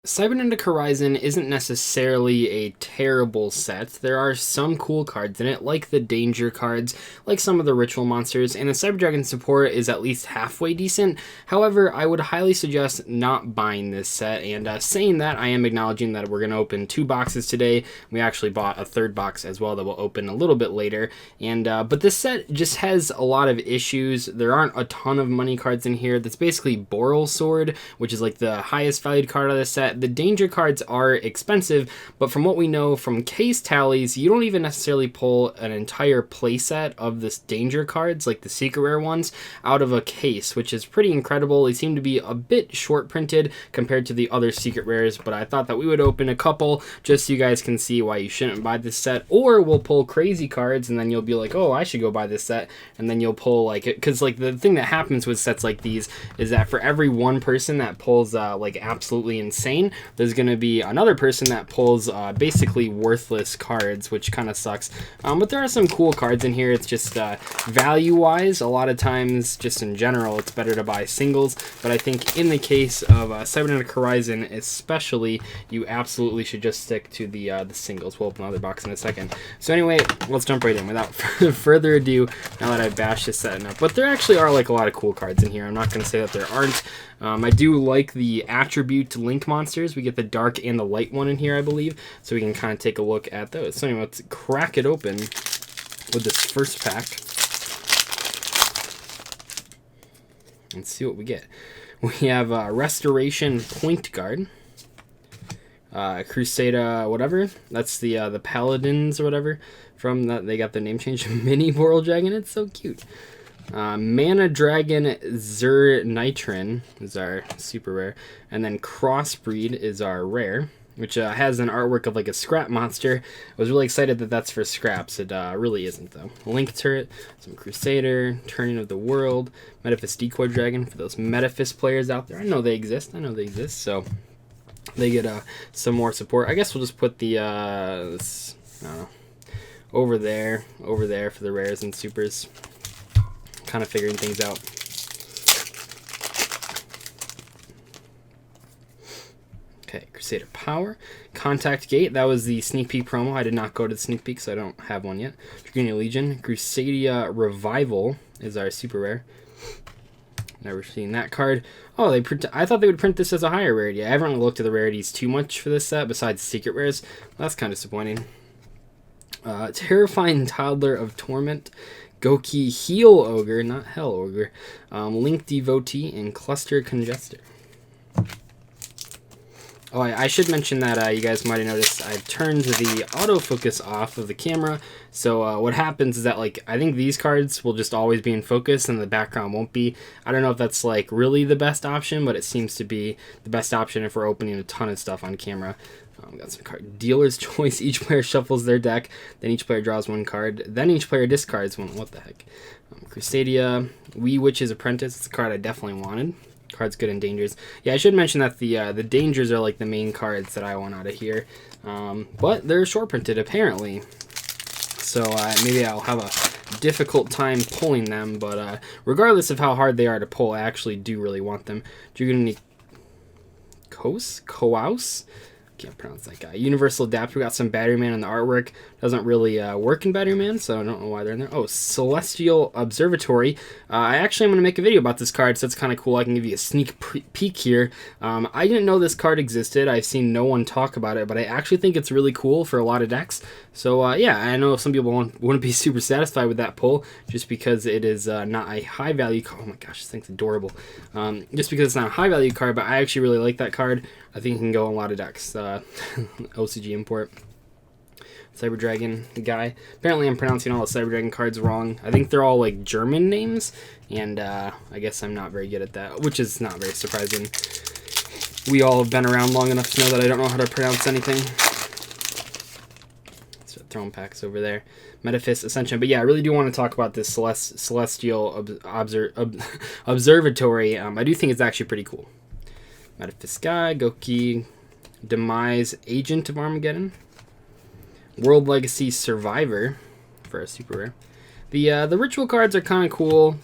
Cybernetic Horizon isn't necessarily a terrible set. There are some cool cards in it, like the danger cards, like some of the ritual monsters, and the Cyber Dragon support is at least halfway decent. However, I would highly suggest not buying this set, and saying that, I am acknowledging that we're going to open 2 boxes today. We actually bought a 3rd box as well that we'll open a little bit later, but this set just has a lot of issues. There aren't a ton of money cards in here. That's basically Boral Sword, which is like the highest valued card of the set. The danger cards are expensive, but from what we know from case tallies, you don't even necessarily pull an entire playset of this danger cards, like the secret rare ones, out of a case, which is pretty incredible. They seem to be a bit short printed compared to the other secret rares, but I thought that we would open a couple just so you guys can see why you shouldn't buy this set. Or we'll pull crazy cards and then you'll be like, oh, I should go buy this set, and then you'll pull like it, because like the thing that happens with sets like these is that for every one person that pulls like absolutely insane, there's going to be another person that pulls basically worthless cards, which kind of sucks. But there are some cool cards in here. It's just value-wise, a lot of times, just in general, it's better to buy singles. But I think in the case of Cybernetic Horizon especially, you absolutely should just stick to the singles. We'll open another box in a second. So anyway, let's jump right in. Without further ado, now that I've bashed this set enough. But there actually are like a lot of cool cards in here. I'm not going to say that there aren't. I do like the attribute link monsters. We get the dark and the light one in here, I believe, so we can kind of take a look at those. So anyway, let's crack it open with this first pack and see what we get. We have Restoration Point Guard, Crusada whatever. That's the Paladins or whatever. From that, they got their name changed. Mini Boral Dragon. It's so cute. Mana Dragon Zernitron is our super rare, and then Crossbreed is our rare, which has an artwork of like a scrap monster. I was really excited that that's for scraps. It really isn't though. Link Turret, some Crusader, Turning of the World, Metaphys Decoy Dragon for those Metaphys players out there. I know they exist. So they get some more support. I guess we'll just put the I don't know, over there for the rares and supers. Kind of figuring things out. Okay, Crusader Power. Contact Gate, that was the sneak peek promo. I did not go to the sneak peek, so I don't have one yet. Dragonia Legion. Crusadia Revival is our super rare. Never seen that card. Oh, I thought they would print this as a higher rarity. I haven't really looked at the rarities too much for this set, besides secret rares. Well, that's kind of disappointing. Terrifying Toddler of Torment. Goki Heal Ogre, not Hell Ogre, Link Devotee, and Cluster Congester. Oh, I should mention that you guys might have noticed I turned the autofocus off of the camera. So what happens is that I think these cards will just always be in focus and the background won't be. I don't know if that's really the best option, but it seems to be the best option if we're opening a ton of stuff on camera. We got some card. Dealer's Choice. Each player shuffles their deck, then each player draws 1 card, then each player discards 1. What the heck? Crusadia. Wee Witch's Apprentice. It's a card I definitely wanted. Card's good in dangers. Yeah, I should mention that the dangers are the main cards that I want out of here. But they're short printed apparently. So maybe I'll have a difficult time pulling them, but regardless of how hard they are to pull, I actually do really want them. Dragonia Koaus? Can't pronounce that guy. Universal Adapter. We got some Battery Man in the artwork. Doesn't really work in Battery Man, so I don't know why they're in there. Oh, Celestial Observatory. I actually am going to make a video about this card, so it's kind of cool. I can give you a sneak peek here. I didn't know this card existed. I've seen no one talk about it, but I actually think it's really cool for a lot of decks. So yeah, I know some people wouldn't be super satisfied with that pull, just because it is not a high value card. Oh my gosh, this thing's adorable. Just because it's not a high value card, but I actually really like that card. I think it can go in a lot of decks. OCG import. Cyber Dragon guy. Apparently I'm pronouncing all the Cyber Dragon cards wrong. I think they're all German names, and I guess I'm not very good at that, which is not very surprising. We all have been around long enough to know that I don't know how to pronounce anything. Start throwing packs over there. Metaphys Ascension. But yeah, I really do want to talk about this Celestial Observatory. I do think it's actually pretty cool. Metaphys Guy, Goki, Demise, Agent of Armageddon, World Legacy Survivor for a super rare. The ritual cards are kind of cool.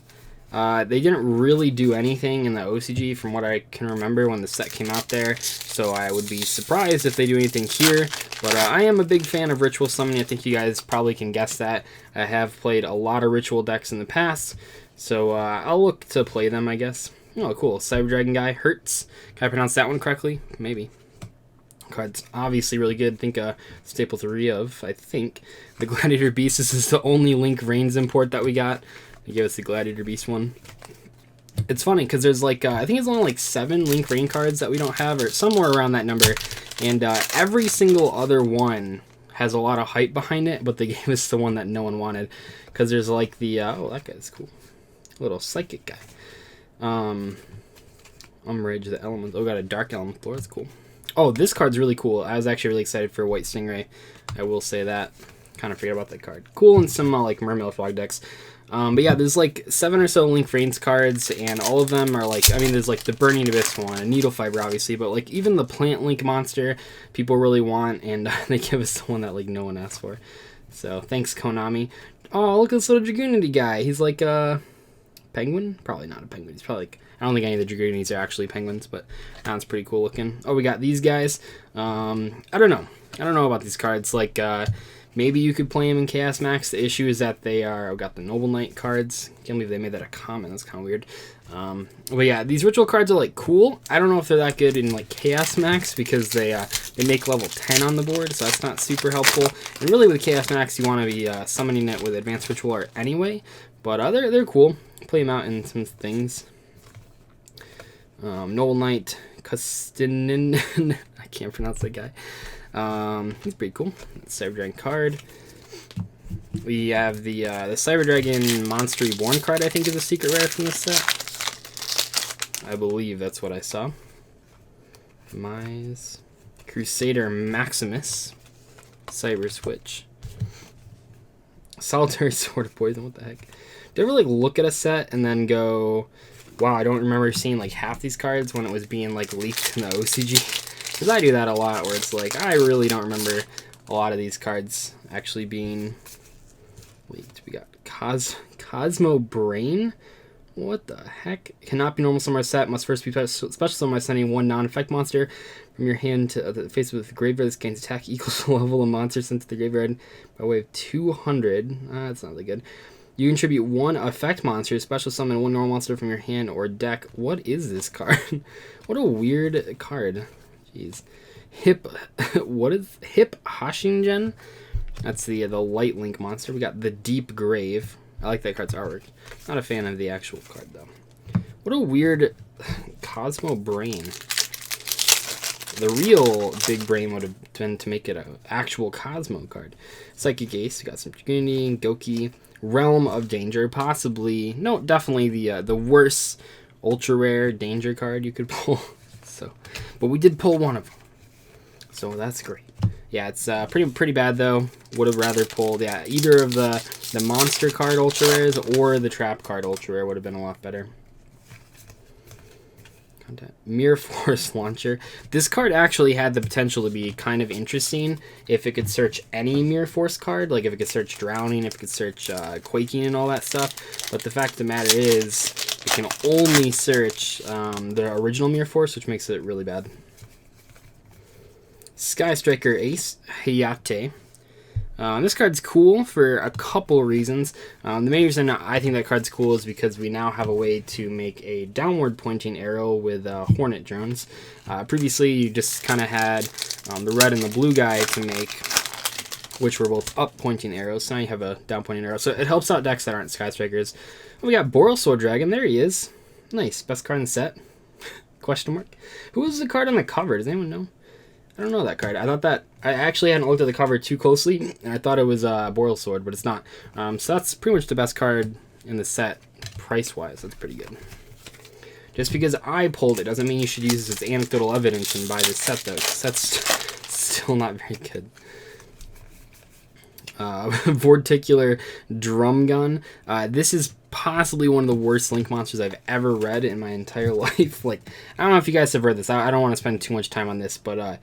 They didn't really do anything in the OCG from what I can remember when the set came out there, so I would be surprised if they do anything here. But I am a big fan of Ritual Summoning. I think you guys probably can guess that. I have played a lot of Ritual decks in the past, so I'll look to play them, I guess. Oh, cool. Cyber Dragon guy. Hurts. Can I pronounce that one correctly? Maybe. Card's obviously really good. I think staple 3 of, I think. The Gladiator Beast. This is the only Link Reigns import that we got. They gave us the Gladiator Beast one. It's funny because there's like, I think it's only like 7 Link Reign cards that we don't have, or somewhere around that number. And every single other one has a lot of hype behind it, but they gave us the one that no one wanted. Because there's like the, oh, that guy's cool. Little psychic guy. Umbrage, the element. Oh, got a dark element floor. That's cool. Oh, this card's really cool. I was actually really excited for White Stingray. I will say that. Kind of forget about that card. Cool in some like Mermail Fog decks. But yeah, there's like 7 or so Link Reigns cards, and all of them are like, I mean, there's like the Burning Abyss one, a Needle Fiber, obviously, but like even the Plant Link monster, people really want, and they give us the one that like no one asked for. So thanks, Konami. Oh, look at this little Dragoonity guy. He's like a penguin? Probably not a penguin. He's probably like, I don't think any of the Dragoonities are actually penguins, but that one's pretty cool looking. Oh, we got these guys. I don't know. I don't know about these cards. Like, maybe you could play them in Chaos Max. The issue is that they are... Oh, got the Noble Knight cards. Can't believe they made that a common. That's kind of weird. But yeah, these Ritual cards are like cool. I don't know if they're that good in like Chaos Max because they make level 10 on the board, so that's not super helpful. And really with Chaos Max, you want to be summoning it with Advanced Ritual Art anyway. But they're cool. Play them out in some things. Noble Knight Custinin. I can't pronounce that guy. He's pretty cool. Cyber Dragon card. We have the Cyber Dragon Monster Reborn card, I think is a secret rare from this set. I believe that's what I saw. Mise. Crusader Maximus. Cyber Switch. Solitary Sword of Poison, what the heck? Do you ever like look at a set and then go, wow, I don't remember seeing like half these cards when it was being like leaked in the OCG? Because I do that a lot, where it's like, I really don't remember a lot of these cards actually being leaked. We got Cosmo Brain? What the heck? Cannot be normal summon set. Must first be special summon by sending 1 non-effect monster from your hand to the face with the graveyard. This gains attack equals to the level of monster sent to the graveyard by way of 200. That's not really good. You contribute 1 effect monster, special summon 1 normal monster from your hand or deck. What is this card? What a weird card. Jeez. What is Hip Hashingen? That's the Light Link monster. We got the Deep Grave. I like that card's artwork. Not a fan of the actual card though. What a weird Cosmo Brain. The real big brain would have been to make it an actual Cosmo card. Psychic Ace. We got some Dragooney, Goki, Realm of Danger. Possibly, no, definitely the worst ultra rare danger card you could pull. So, but we did pull one of them, so that's great. Yeah, it's pretty bad though. Would have rather pulled either of the monster card ultra rares or the trap card ultra rare would have been a lot better. Mirror Force Launcher. This card actually had the potential to be kind of interesting if it could search any Mirror Force card, like if it could search Drowning, if it could search Quaking and all that stuff. But the fact of the matter is, it can only search the original Mirror Force, which makes it really bad. Sky Striker Ace Hayate. This card's cool for a couple reasons. The main reason I think that card's cool is because we now have a way to make a downward pointing arrow with Hornet drones. Previously, you just kind of had the red and the blue guy to make, which were both up pointing arrows. So now you have a down pointing arrow. So it helps out decks that aren't Sky Strikers. We got Boreal Sword Dragon. There he is. Nice. Best card in the set? Question mark. Who was the card on the cover? Does anyone know? I don't know that card. I thought that... I actually hadn't looked at the cover too closely, and I thought it was Boreal Sword, but it's not. So that's pretty much the best card in the set, price-wise. That's pretty good. Just because I pulled it doesn't mean you should use this as anecdotal evidence and buy this set, though. This set's still not very good. Vorticular Drum Gun. This is possibly one of the worst Link monsters I've ever read in my entire life. Like, I don't know if you guys have read this. I don't want to spend too much time on this, but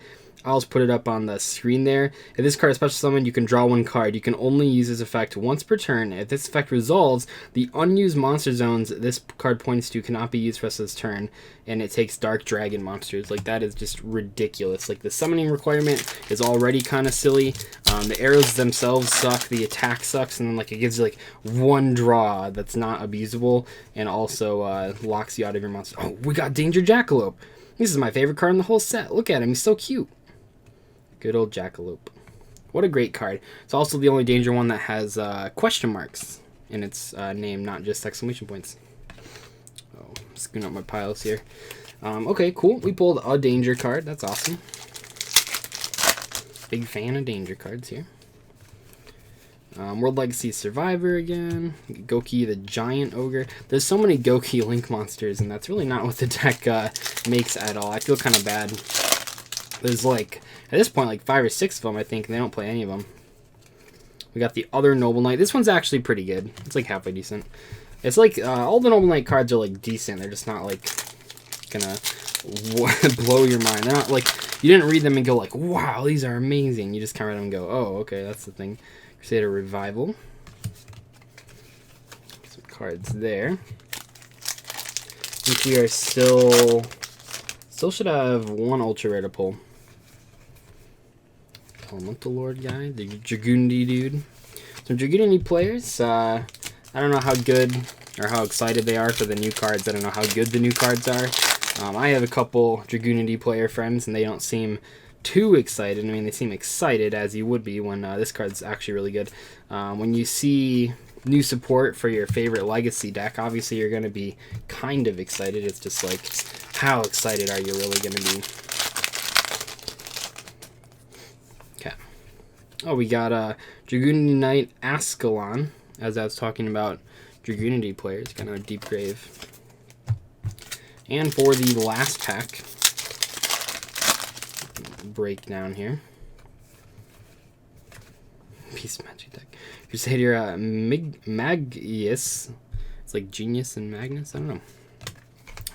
I'll just put it up on the screen there. If this card is special summoned, you can draw 1 card. You can only use this effect once per turn. If this effect resolves, the unused monster zones this card points to cannot be used for the rest of this turn, and it takes Dark Dragon monsters. Like, that is just ridiculous. Like, the summoning requirement is already kind of silly. The arrows themselves suck, the attack sucks, and then like it gives you like 1 draw that's not abusable, and also locks you out of your monster. Oh, we got Danger Jackalope. This is my favorite card in the whole set. Look at him, he's so cute. Good old Jackalope. What a great card. It's also the only danger one that has question marks in its name, not just exclamation points. Oh, I'm screwing up my piles here. Okay, cool. We pulled a danger card. That's awesome. Big fan of danger cards here. World Legacy Survivor again. Goki the Giant Ogre. There's so many Goki Link monsters, and that's really not what the deck makes at all. I feel kind of bad. There's like, at this point, like 5 or 6 of them, I think, and they don't play any of them. We got the other Noble Knight. This one's actually pretty good. It's like halfway decent. It's like, all the Noble Knight cards are like decent. They're just not like gonna blow your mind. They're not like, you didn't read them and go like, wow, these are amazing. You just kind of read them and go, oh, okay, that's the thing. Crusader Revival. Some cards there. I think we are still should have 1 ultra rare to pull. Elemental Lord guy, the Dragoonity dude. Some Dragoonity players. I don't know how good or how excited they are for the new cards. I don't know how good the new cards are. I have a couple Dragoonity player friends, and they don't seem too excited. I mean, they seem excited, as you would be when this card's actually really good. When you see new support for your favorite Legacy deck, obviously you're going to be kind of excited. It's just like, how excited are you really going to be? Okay. Oh, we got Dragoonity Knight Ascalon, as I was talking about Dragoonity players, kind of a deep grave. And for the last pack, breakdown here. Beast Magic deck. Crusader Magus. It's like Genius and Magnus. I don't know.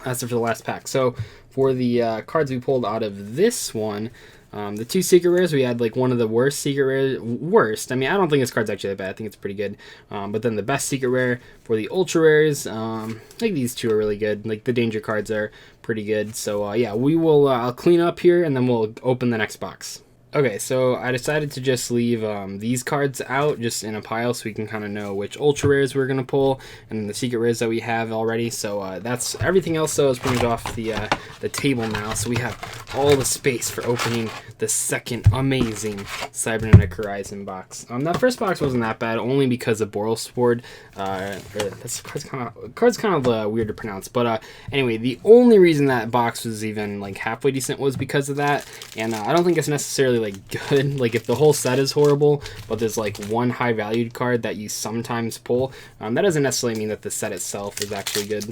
That's it for the last pack. So for the cards we pulled out of this one, the 2 secret rares, we had like one of the worst secret rares. Worst. I mean, I don't think this card's actually that bad. I think it's pretty good. But then the best secret rare for the ultra rares, I think these 2 are really good. Like the danger cards are pretty good. So yeah, we will I'll clean up here and then we'll open the next box. Okay, so I decided to just leave these cards out just in a pile so we can kind of know which ultra rares we're going to pull and then the secret rares that we have already. So that's everything else, though, is pretty much off the table now. So we have all the space for opening the second amazing Cybernetic Horizon box. That first box wasn't that bad, only because of Boral Sword. This card's kind of weird to pronounce. But anyway, the only reason that box was even like halfway decent was because of that. And I don't think it's necessarily like good. Like if the whole set is horrible, but there's like 1 high valued card that you sometimes pull, that doesn't necessarily mean that the set itself is actually good.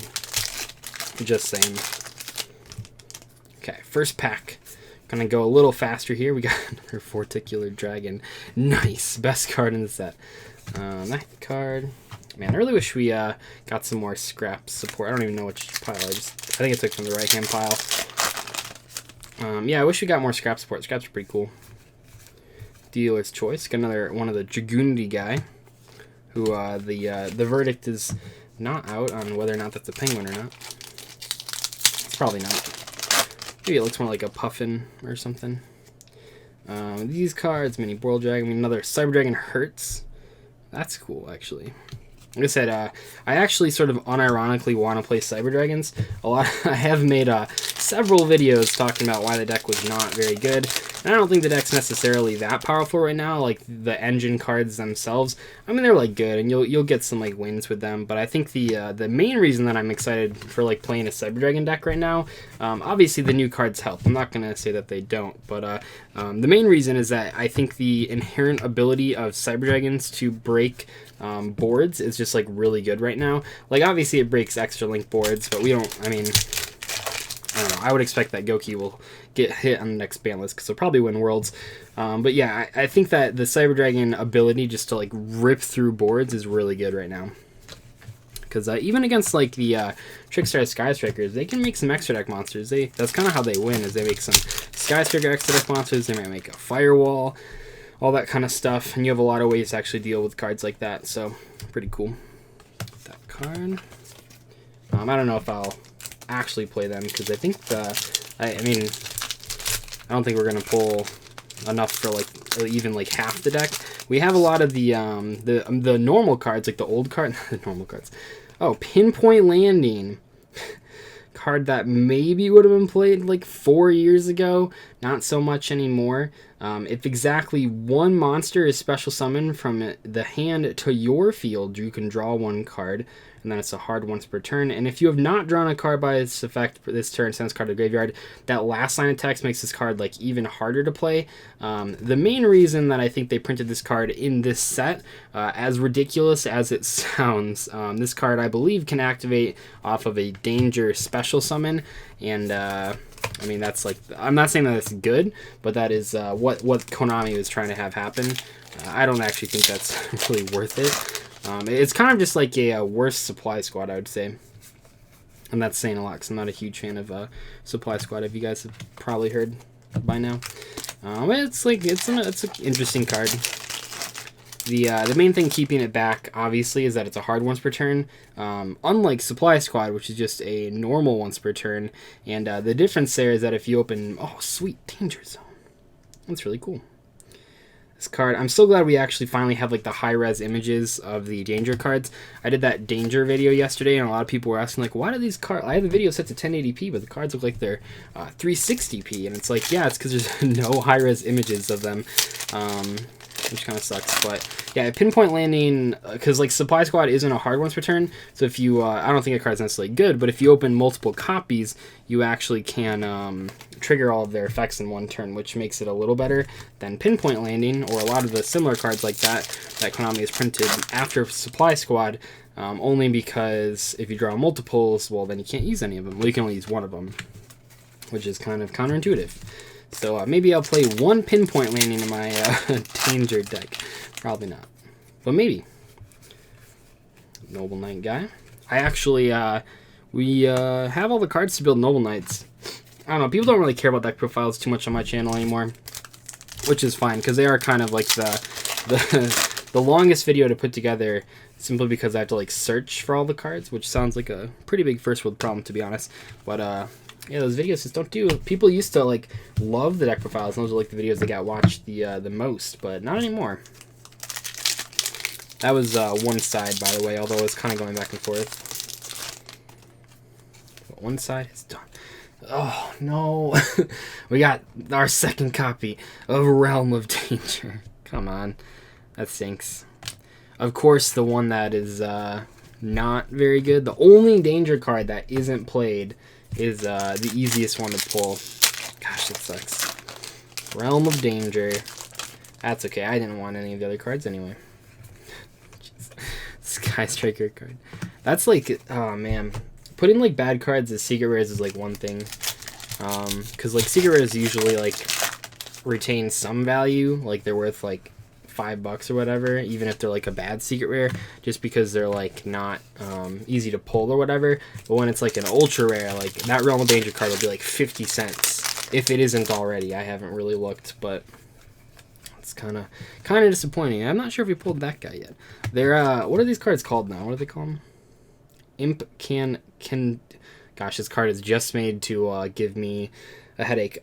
Just saying. Okay, first pack. Gonna go a little faster here. We got another Forticular Dragon. Nice, best card in the set. That card. Man, I really wish we got some more scrap support. I don't even know which pile. I think I took from the right hand pile. Yeah, I wish we got more scrap support. Scraps are pretty cool. Dealer's Choice. Got another one of the Dragoonity guy, who the verdict is not out on whether or not that's a penguin or not. It's probably not. Maybe it looks more like a puffin or something. These cards, Mini Boral Dragon, another Cyber Dragon Hertz. That's cool, actually. Like I said, I actually sort of unironically want to play Cyber Dragons. I have made several videos talking about why the deck was not very good. And I don't think the deck's necessarily that powerful right now. Like the engine cards themselves, I mean, they're like good, and you'll get some like wins with them. But I think the main reason that I'm excited for like playing a Cyber Dragon deck right now, obviously the new cards help. I'm not gonna say that they don't, but the main reason is that I think the inherent ability of Cyber Dragons to break boards is just like really good right now. Like obviously it breaks extra link boards, but we don't, I mean, I don't know, I would expect that Goki will get hit on the next ban list because they'll probably win Worlds. But yeah, I think that the Cyber Dragon ability just to like rip through boards is really good right now. Because even against like the Trickstar Sky Strikers, they can make some extra deck monsters. That's kind of how they win, is they make some Sky Striker extra deck monsters. They might make a Firewall, all that kind of stuff. And you have a lot of ways to actually deal with cards like that. So pretty cool. That card. I don't know if I'll actually play them because I think I mean, I don't think we're gonna pull enough for like even like half the deck. We have a lot of the normal cards, like the old card, the normal cards. Oh, Pinpoint Landing. Card that maybe would have been played like 4 years ago, not so much anymore. If exactly one monster is special summoned from the hand to your field, you can draw one card, and then it's a hard once per turn. And if you have not drawn a card by its effect this turn, send this card to the graveyard. That last line of text makes this card like even harder to play. The main reason that I think they printed this card in this set, as ridiculous as it sounds, this card I believe can activate off of a danger special summon, and I mean, that's like, I'm not saying that it's good, but that is what Konami was trying to have happen. I don't actually think that's really worth it. It's kind of just like a worse Supply Squad, I would say. And that's saying a lot because I'm not a huge fan of Supply Squad, if you guys have probably heard by now. It's an interesting card. The main thing keeping it back, obviously, is that it's a hard once per turn, unlike Supply Squad, which is just a normal once per turn. And the difference there is that if you open... Oh, sweet, Danger Zone. That's really cool. This card, I'm so glad we actually finally have like the high-res images of the Danger cards. I did that Danger video yesterday, and a lot of people were asking, like, why do these cards... I have the video set to 1080p, but the cards look like they're 360p. And it's like, yeah, it's because there's no high-res images of them. Which kind of sucks, but yeah, Pinpoint Landing, because like Supply Squad isn't a hard once per turn, so if you, I don't think a card's necessarily good, but if you open multiple copies, you actually can trigger all of their effects in one turn, which makes it a little better than Pinpoint Landing, or a lot of the similar cards like that Konami has printed after Supply Squad, only because if you draw multiples, well, then you can't use any of them. Well, you can only use one of them, which is kind of counterintuitive. So maybe I'll play one Pinpoint Landing in my Danger deck. Probably not. But maybe. Noble Knight guy. I actually, we have all the cards to build Noble Knights. I don't know, people don't really care about deck profiles too much on my channel anymore. Which is fine, because they are kind of like the longest video to put together, simply because I have to like search for all the cards, which sounds like a pretty big first world problem, to be honest. But, yeah, those videos just don't do... People used to, like, love the deck profiles, and those are, like, the videos that got watched the most, but not anymore. That was one side, by the way, although it's kind of going back and forth. But one side is done. Oh, no. We got our second copy of Realm of Danger. Come on. That stinks. Of course, the one that is not very good, the only Danger card that isn't played, is the easiest one to pull. Gosh, that sucks. Realm of Danger. That's okay. I didn't want any of the other cards anyway. Sky Striker card. That's like, oh man. Putting like bad cards as secret rares is like one thing. Because like secret rares usually like retain some value. Like they're worth like $5 or whatever, even if they're like a bad secret rare, just because they're like not easy to pull or whatever. But when it's like an ultra rare, like that Realm of Danger card will be like 50 cents if it isn't already. I haven't really looked, but it's kind of disappointing. I'm not sure if we pulled that guy yet. They're what are these cards called now? What do they call them? Imp can gosh, this card is just made to give me a headache.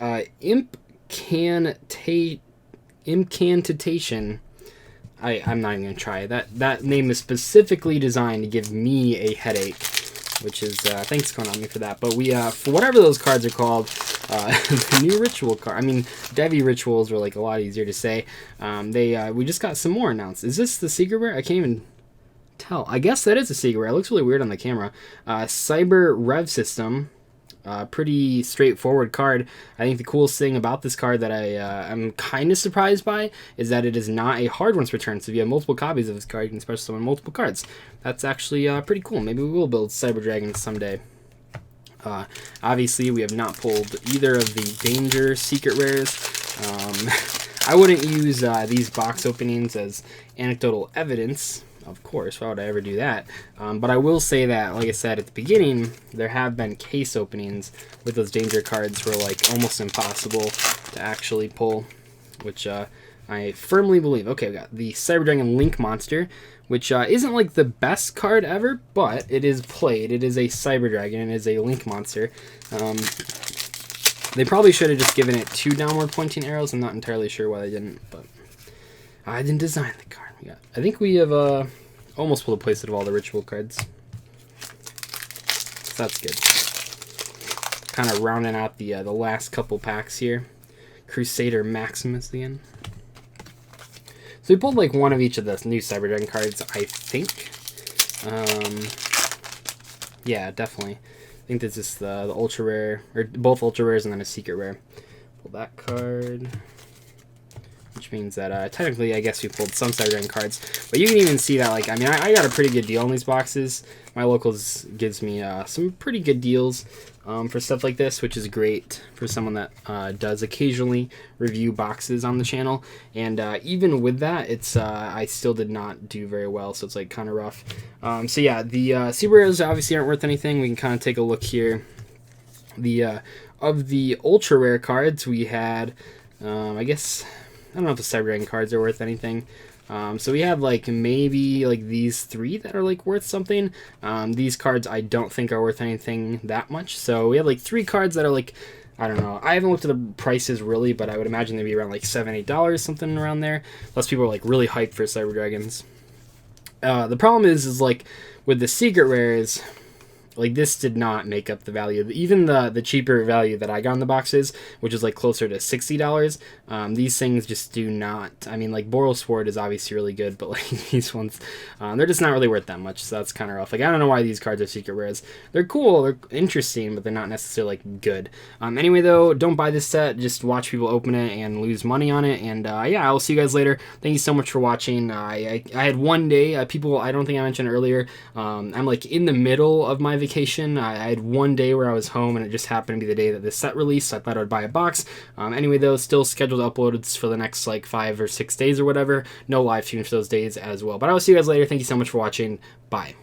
Incantation. I'm not even gonna try that name is specifically designed to give me a headache, which is thanks Konami for that. But we for whatever those cards are called, the new ritual card, I mean Devi rituals were like a lot easier to say. We just got some more announced. Is this the secret rare? I can't even tell. I guess that is a secret rare. It looks really weird on the camera. Cyber Rev System. Pretty straightforward card. I think the coolest thing about this card that I'm kind of surprised by is that it is not a hard once per turn. So if you have multiple copies of this card, you can special summon multiple cards. That's actually pretty cool. Maybe we will build Cyber Dragons someday. Obviously, we have not pulled either of the Danger secret rares. I wouldn't use these box openings as anecdotal evidence Of course, why would I ever do that? But I will say that, like I said at the beginning, there have been case openings with those danger cards were like almost impossible to actually pull, which I firmly believe. Okay, we got the Cyber Dragon Link Monster, which isn't like the best card ever, but it is played. It is a Cyber Dragon, and it is a Link Monster. They probably should have just given it 2 downward pointing arrows. I'm not entirely sure why they didn't, but I didn't design the card. I think we have almost pulled a playset of all the ritual cards. So that's good. Kind of rounding out the last couple packs here. Crusader Maximus again. So we pulled like one of each of the new Cyber Dragon cards, I think. Yeah, definitely. I think this is the ultra rare, or both ultra rares and then a secret rare. Pull that card. Which means that technically I guess we pulled some Cyber Dragon cards. But you can even see that, like, I mean, I got a pretty good deal on these boxes. My locals gives me some pretty good deals for stuff like this, which is great for someone that does occasionally review boxes on the channel. And even with that, it's I still did not do very well, so it's like kind of rough. So yeah, the Super Rares obviously aren't worth anything. We can kind of take a look here. The of the ultra rare cards we had, I guess, I don't know if the Cyber Dragon cards are worth anything. So we have like maybe like these 3 that are like worth something. These cards I don't think are worth anything that much. So we have like 3 cards that are like, I don't know. I haven't looked at the prices really, but I would imagine they'd be around like $7, $8, something around there. Plus people are like really hyped for Cyber Dragons. The problem is like with the secret rares, like this did not make up the value. Even the cheaper value that I got in the boxes, which is like closer to $60, these things just do not. I mean, like Boral Sword is obviously really good, but like these ones, they're just not really worth that much. So that's kind of rough. Like I don't know why these cards are secret rares. They're cool, they're interesting, but they're not necessarily like good. Anyway though, don't buy this set. Just watch people open it and lose money on it. And yeah, I'll see you guys later. Thank you so much for watching. I had one day. People, I don't think I mentioned earlier. I'm like in the middle of my vacation. I had one day where I was home, and it just happened to be the day that this set released, so I thought I would buy a box. Anyway though, still scheduled uploads for the next like 5 or 6 days or whatever. No live streams for those days as well. But I will see you guys later. Thank you so much for watching. Bye.